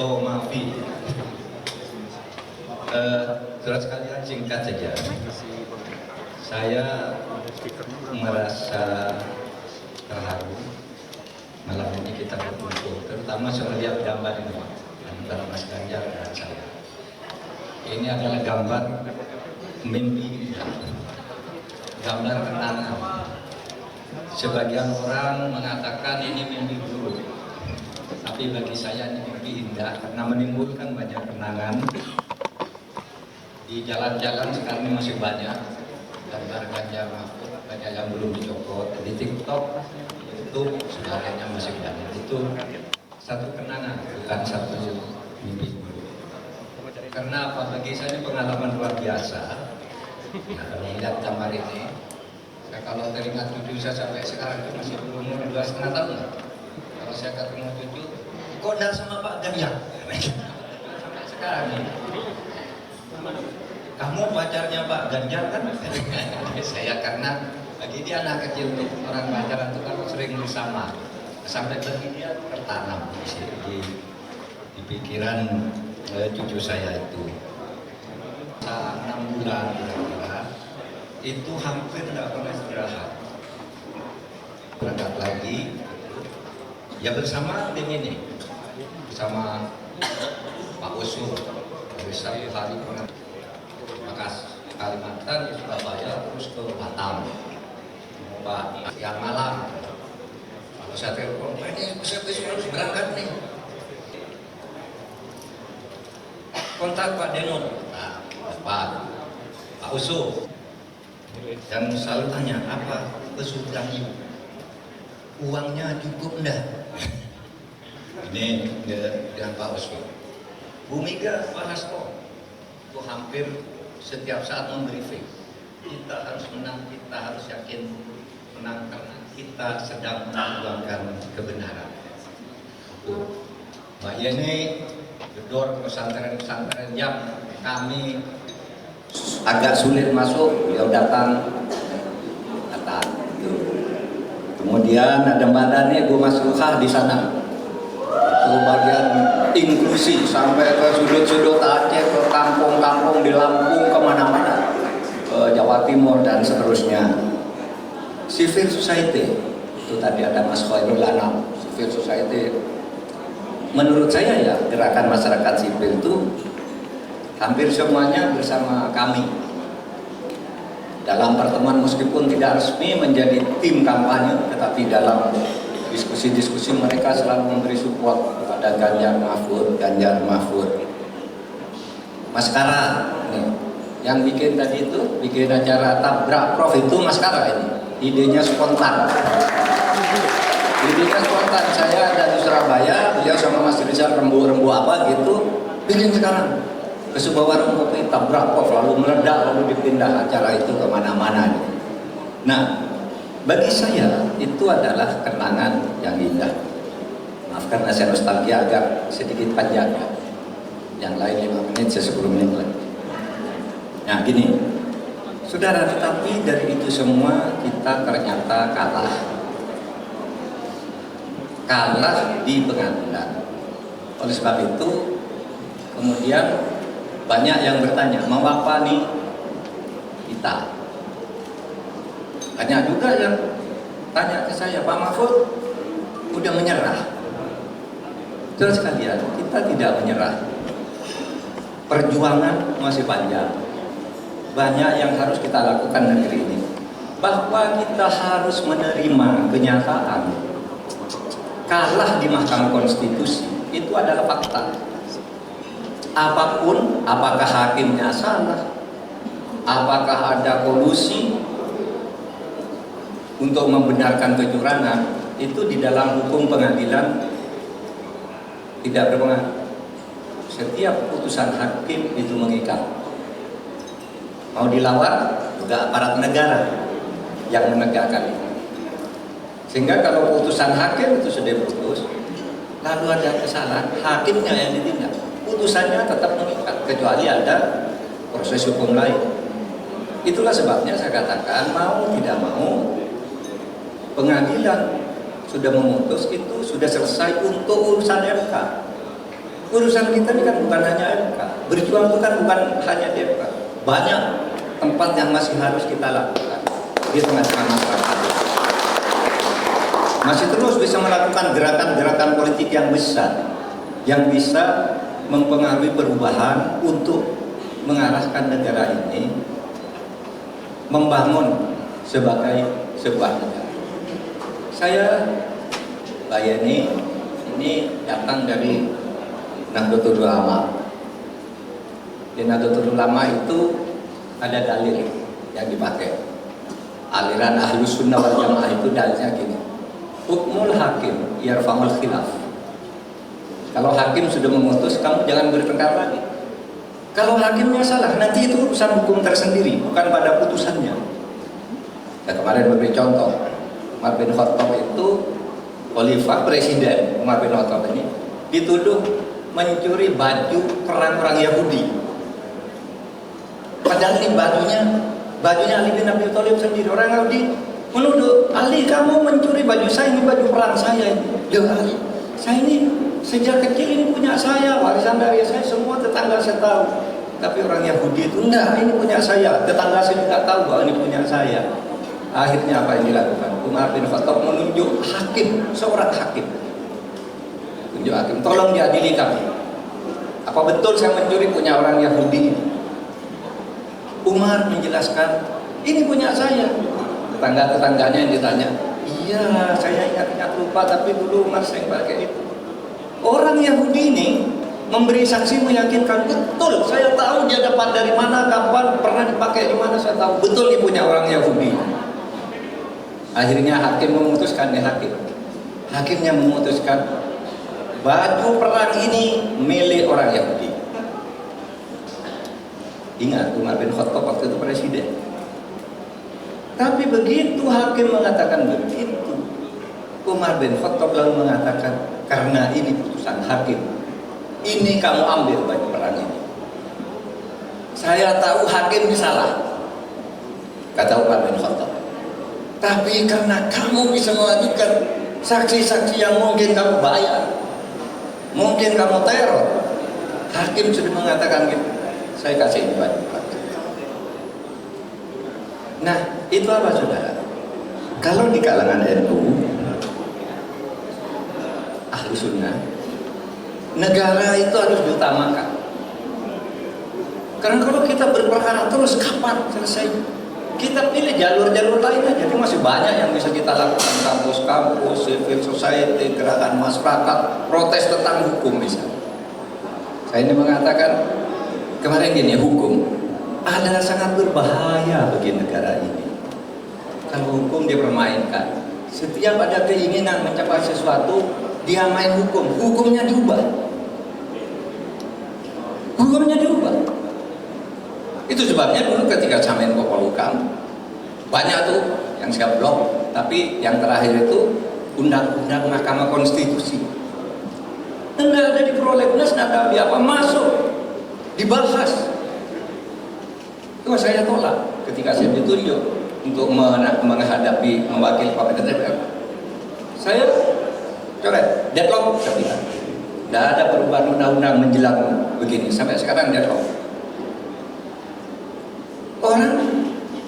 foto Mafi. Saudara sekalian, singkat saja. Saya merasa terharu malam ini kita berkumpul, terutama saya melihat gambar ini antara Mas Ganjar dan saya. Ini adalah gambar mimpi, gambar kenangan. Sebagian orang mengatakan ini mimpi buruk, tapi bagi saya ini mimpi indah karena menimbulkan banyak kenangan. Di jalan-jalan sekarang ini masih banyak gambar Ganjar Mahfud, banyak yang belum dicopot. Di TikTok, YouTube, sebagainya masih banyak. Itu satu kenangan, bukan satu mimpi buruk. Karena apa? Bagi saya ini pengalaman luar biasa. Nah, kalau melihat gambar ini, kalau teringat cucu saya sampai sekarang itu masih belum umur 2,5 tahun. Kalau saya ketemu cucu, kok dah sama Pak Ganjar? Sampai sekarang ini. Kamu pacarnya Pak Ganjar kan? Saya karena bagi dia anak kecil tuh orang pacaran tuh kalau sering bersama sampai bagi dia tertanam di pikiran cucu saya itu. 6 bulan kira-kira itu hampir tidak pernah istirahat. Berangkat lagi ya bersama tim ini, bersama Pak Usul dari satu hari pernah Kalimantan, di Surabaya, terus ke Batam, Pak yang malam. Kalau saya telepon, ini besok harus berangkat nih. Kontak Pak Denon, Pak Uso, dan selalu tanya apa kesulitan ibu, uangnya cukup enggak? Ini dengan Pak Uso. Bu Mega, Pak Hasto, itu hampir setiap saat memberikan kita harus menang, kita harus yakin menang karena kita sedang memperjuangkan kebenaran. Mbak Yeni gedor pesantren-pesantren yang kami agak sulit masuk, beliau datang. Kemudian ada Mbak Dani, Bu Mas Ruhah di sana. Itu bagian inklusi sampai ke sudut-sudut Aceh, ke kampung-kampung di Lampung, kemana-mana, ke Jawa Timur dan seterusnya. Civil society itu tadi ada Mas Khairul Anam. Civil society menurut saya ya gerakan masyarakat sipil itu hampir semuanya bersama kami dalam pertemuan, meskipun tidak resmi menjadi tim kampanye, tetapi dalam diskusi-diskusi mereka selalu memberi support kepada Ganjar Mahfud. Mas Kara nih, yang bikin tadi itu, bikin acara tabrak prof itu Mas Kara ini. Idenya spontan. Saya ada di Surabaya, beliau sama Mas Rizal rembu-rembu apa gitu, bikin sekarang ke sebuah warung kopi tabrak prof, lalu meledak, lalu dipindah acara itu kemana-mana. Nah, bagi saya itu adalah kenangan yang indah. Maaf karena saya nostalgia agak sedikit panjang ya. Yang lain 5 menit, saya 10 menit lagi. Nah gini, saudara, tetapi dari itu semua kita ternyata kalah di pengadilan. Oleh sebab itu kemudian banyak yang bertanya, mau apa nih kita? Banyak juga yang tanya ke saya, Pak Mahfud udah menyerah? Saudara sekalian, kita tidak menyerah. Perjuangan masih panjang. Banyak yang harus kita lakukan negeri ini. Bahwa kita harus menerima kenyataan kalah di Mahkamah Konstitusi itu adalah fakta. Apapun, apakah hakimnya salah, apakah ada kolusi untuk membenarkan kecurangan, itu di dalam hukum pengadilan tidak berpengaruh. Setiap putusan hakim itu mengikat. Mau dilawan juga aparat negara yang menegakkan itu. Sehingga kalau putusan hakim itu sudah putus, lalu ada kesalahan, hakimnya yang ditindak, putusannya tetap mengikat kecuali ada proses hukum lain. Itulah sebabnya saya katakan mau tidak mau pengadilan sudah memutus itu sudah selesai untuk urusan MK. Urusan kita ini kan bukan hanya MK. Berjuang itu kan bukan hanya di MK. Banyak tempat yang masih harus kita lakukan di tengah-tengah masyarakat. Masih terus bisa melakukan gerakan-gerakan politik yang besar yang bisa mempengaruhi perubahan untuk mengarahkan negara ini membangun sebagai sebuah negara. Saya Bayani ini datang dari Nahdlatul Ulama. Di Nahdlatul Ulama itu ada dalil yang dipakai. Aliran Ahlus Sunnah wal Jamaah itu dalilnya gini. Hukmul hakim yarfa'ul khilaf. Kalau hakim sudah memutus, kamu jangan bertengkar lagi. Kalau hakimnya salah, nanti itu urusan hukum tersendiri, bukan pada putusannya. Ya, kemarin memberi contoh, Umar bin Khattab itu khalifah presiden Umar bin Khattab ini dituduh mencuri baju perang orang Yahudi. Padahal ini bajunya Ali bin Abi Thalib sendiri. Orang Yahudi menuduh, Ali kamu mencuri baju saya, ini baju perang saya ini. Ya Ali, saya ini sejak kecil ini punya saya, warisan dari saya, semua tetangga saya tahu. Tapi orang Yahudi itu enggak, ini punya saya, tetangga saya juga tahu bahwa ini punya saya. Akhirnya apa yang dilakukan? Umar bin Khattab menunjuk hakim, seorang hakim. Tunjuk hakim, tolong diadili kami. Apa betul saya mencuri punya orang Yahudi? Umar menjelaskan, ini punya saya. Tetangga-tetangganya yang ditanya, iya saya ingat-ingat lupa, tapi dulu Umar sering pakai itu. Orang Yahudi ini memberi saksi meyakinkan, betul saya tahu dia dapat dari mana, kapan, pernah dipakai di mana, saya tahu betul dia punya orang Yahudi. Akhirnya hakim memutuskan, hakimnya memutuskan baju perang ini milik orang Yahudi. Ingat, Umar bin Khattab waktu itu presiden. Tapi begitu hakim mengatakan begitu, Umar bin Khattab lalu mengatakan, karena ini putusan hakim, ini kamu ambil baju perang ini. Saya tahu hakim ini salah, kata Umar bin Khattab. Tapi karena kamu bisa mengajukan saksi-saksi yang mungkin kamu bayar, mungkin kamu teror, hakim sudah mengatakan gitu, saya kasih ini baju perang. Nah, itu apa saudara? Kalau di kalangan NU, ahli sunnah, negara itu harus diutamakan. Karena kalau kita berperkara terus, kapan selesai? Kita pilih jalur-jalur lain aja. Jadi masih banyak yang bisa kita lakukan, kampus-kampus, civil society, gerakan masyarakat, protes tentang hukum misalnya. Saya ini mengatakan kemarin gini, hukum adalah sangat berbahaya bagi negara ini. Kalau hukum dipermainkan, setiap ada keinginan mencapai sesuatu, dia main hukum, hukumnya diubah. Hukumnya diubah. Itu sebabnya dulu ketika saya Menko Polhukam, banyak tuh yang siap blok, tapi yang terakhir itu undang-undang Mahkamah Konstitusi. Enggak ada di prolegnas, enggak ada di apa, masuk, dibahas. Itu saya tolak ketika saya ditunjuk untuk menghadapi mewakili Pak DPR. Saya coret, deadlock, saya bilang. Tidak ada perubahan undang-undang menjelang begini, sampai sekarang deadlock. Orang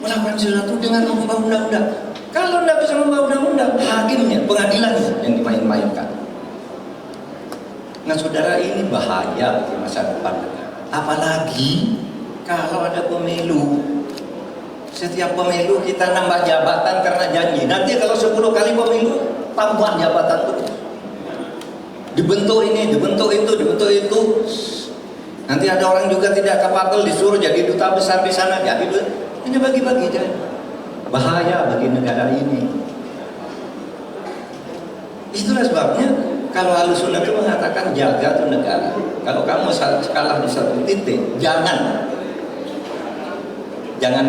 melakukan sesuatu dengan mengubah undang-undang. Kalau tidak bisa mengubah undang-undang, hakimnya, pengadilan yang dimain-mainkan. Nah saudara, ini bahaya bagi masa depan. Apalagi kalau ada pemilu. Setiap pemilu kita nambah jabatan karena janji. Nanti kalau 10 kali pemilu, tambah jabatan terus. Dibentuk ini, dibentuk itu, dibentuk itu. Nanti ada orang juga tidak kapabel disuruh jadi duta besar di sana, jadi hanya bagi-bagi aja. Bahaya bagi negara ini. Itulah sebabnya kalau Ahlus Sunnah itu mengatakan jaga tuh negara. Kalau kamu kalah di satu titik, jangan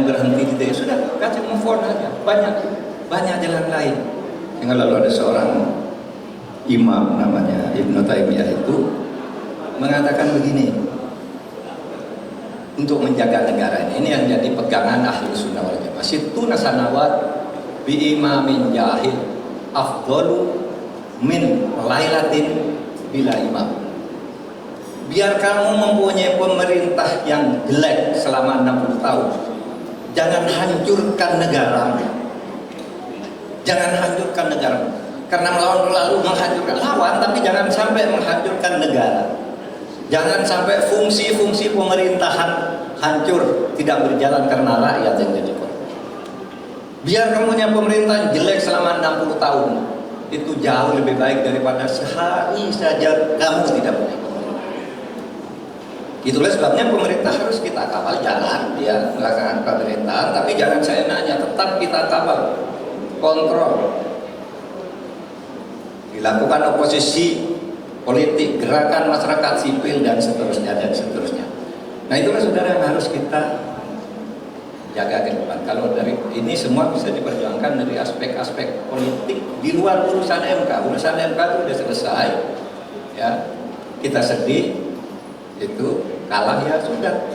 berhenti di titik. Sudah, kata move on aja. Banyak jalan lain. Yang lalu ada seorang imam namanya Ibnu Taimiyah itu mengatakan begini. Untuk menjaga negara ini yang jadi pegangan Ahlus Sunnah wal Jamaah. Sittuna sanawat bi imamin jahil afdalu min lailatin bila imam. Biar kamu mempunyai pemerintah yang jelek selama 60 tahun, jangan hancurkan negara. Jangan hancurkan negara. Karena melawan lalu menghancurkan lawan, tapi jangan sampai menghancurkan negara. Jangan sampai fungsi-fungsi pemerintahan hancur, tidak berjalan karena rakyat yang jadi korban. Biar kamu punya pemerintah jelek selama 60 tahun, itu jauh lebih baik daripada sehari saja kamu tidak punya pemerintah. Itulah sebabnya pemerintah harus kita kawal jalan, dia melaksanakan pemerintahan, tapi jangan saya nanya, tetap kita kawal, kontrol. Dilakukan oposisi politik, gerakan masyarakat sipil dan seterusnya dan seterusnya. Nah itulah saudara yang harus kita jaga ke depan. Kalau dari ini semua bisa diperjuangkan dari aspek-aspek politik di luar urusan MK. Urusan MK itu sudah selesai, ya kita sedih, itu kalah ya sudah,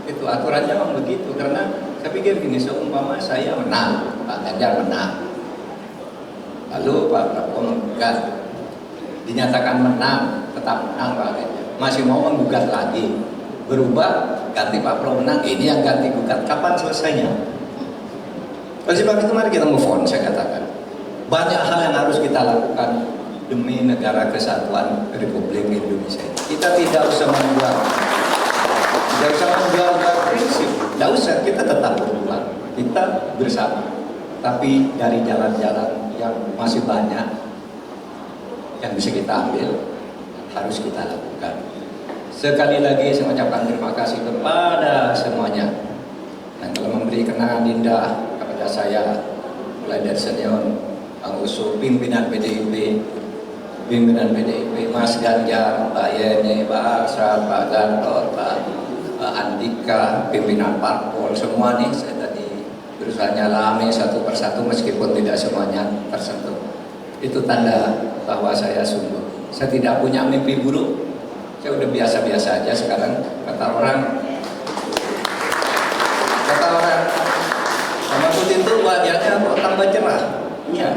itu aturannya memang begitu. Karena saya pikir gini, seumpama saya menang, Pak Ganjar menang, lalu Pak Prabowo menggugat, dinyatakan menang, tetap menang Pak Ganjar, masih mau menggugat lagi, berubah ganti Pak Prabowo menang, ini yang ganti gugat, kapan selesainya? Oleh sebab itu mari kita move on. Saya katakan banyak hal yang harus kita lakukan demi negara kesatuan Republik Indonesia. Kita tidak usah membuat prinsip, tidak usah, kita tetap berjuang, kita bersama, tapi dari jalan-jalan yang masih banyak yang bisa kita ambil, harus kita lakukan. Sekali lagi saya ucapkan terima kasih kepada semuanya yang telah memberi kenangan indah kepada saya, mulai dari senior Bang Usu, pimpinan PDIP, Mas Ganjar, Pak Yeni, Pak Arsyad, Pak Gatot, Pak Andika, pimpinan parpol, semua nih saya tadi berusaha nyalami satu persatu meskipun tidak semuanya tersentuh. Itu tanda bahwa saya sungguh, saya tidak punya mimpi buruk, saya udah biasa-biasa aja sekarang. Kata orang sama Putin itu wajahnya kok tambah cerah. Iya,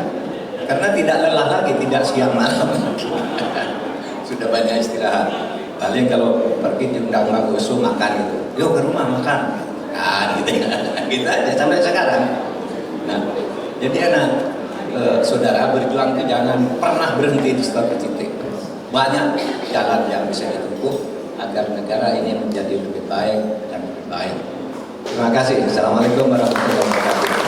karena tidak lelah lagi, tidak siang malam. Sudah banyak istirahat. Paling kalau pergi diundang Bang Usu makan gitu, yuk ke rumah makan, kan gitu ya, gitu aja sampai sekarang. Nah, jadi anak saudara berjuang itu jangan pernah berhenti di suatu titik. Banyak jalan yang bisa ditempuh agar negara ini menjadi lebih baik dan lebih baik. Terima kasih. Assalamualaikum warahmatullahi wabarakatuh.